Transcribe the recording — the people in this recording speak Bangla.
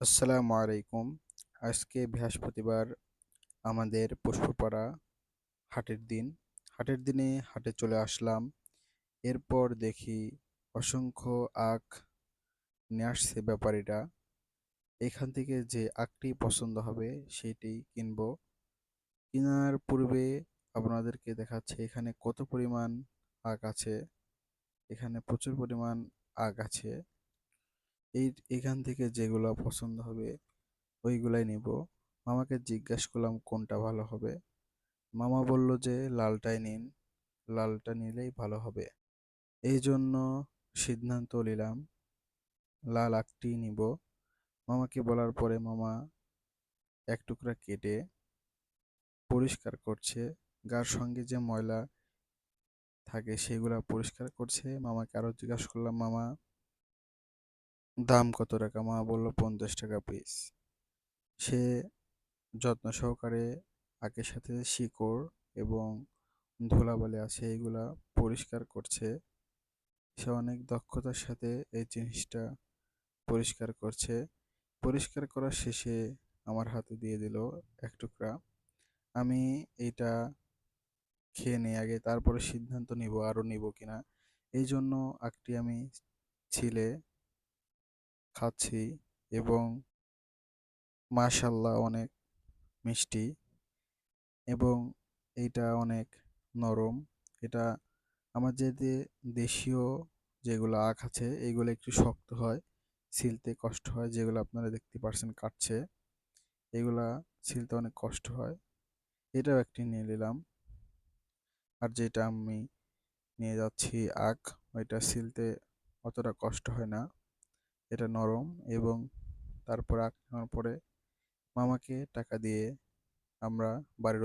আসসালামু আলাইকুম। আজকে বৃহস্পতিবার আমাদের পুষ্পপাড়া হাটের দিন। হাটের দিনে হাটে চলে আসলাম। এরপর দেখি অসংখ্য আখ নিয়ে আসছে ব্যাপারীরা। এখান থেকে যে আখটি পছন্দ হবে সেইটি কিনবো। কেনার পূর্বে আপনাদেরকে দেখাচ্ছে এখানে কত পরিমাণ আখ আছে। এখানে প্রচুর পরিমাণ আখ আছে। এখান থেকে যেগুলো পছন্দ হবে ওইগুলাই নিব। মামাকে জিজ্ঞেস করলাম কোনটা ভালো হবে। মামা বলল যে লালটাই নিন, লালটা নিলেই ভালো হবে। এই জন্য সিদ্ধান্ত নিলাম লাল আখটি নিব। মামাকে বলার পরে মামা এক টুকরা কেটে পরিষ্কার করছে। গার সঙ্গে যে ময়লা থাকে সেগুলা পরিষ্কার করছে। মামাকে আরো জিজ্ঞাসা করলাম, মামা দাম কত টাকা? মামা বলল 50 টাকা পিস। সে যত্ন সহকারে আখের সাথে শিকড় এবং ধুলাবালি আছে এগুলা পরিষ্কার করছে। সে অনেক দক্ষতার সাথে এই জিনিসটা পরিষ্কার করছে। পরিষ্কার করার শেষে আমার হাতে দিয়ে দিল এক টুকরা। আমি এইটা খেয়ে নেই আগে, তারপরে সিদ্ধান্ত নিব আরো নিব কিনা। এই জন্য আখটি আমি ছিলে খাচ্ছি এবং মাশাআল্লাহ অনেক মিষ্টি এবং এইটা অনেক নরম। এটা আমার দেশীয় যেগুলো আখ আছে এগুলো একটু শক্ত হয়, ছিলতে কষ্ট হয়। যেগুলো আপনারা দেখতে পারছেন কাটছে, এগুলা ছিলতে অনেক কষ্ট হয়। এটাও একটি নিয়ে নিলাম। আর যেটা আমি নিয়ে যাচ্ছি আখ, ওইটা ছিলতে অতটা কষ্ট হয় না, এটা নরম। এবং তারপর আখ নেওয়ার পরে মামাকে টাকা দিয়ে আমরা বাড়ির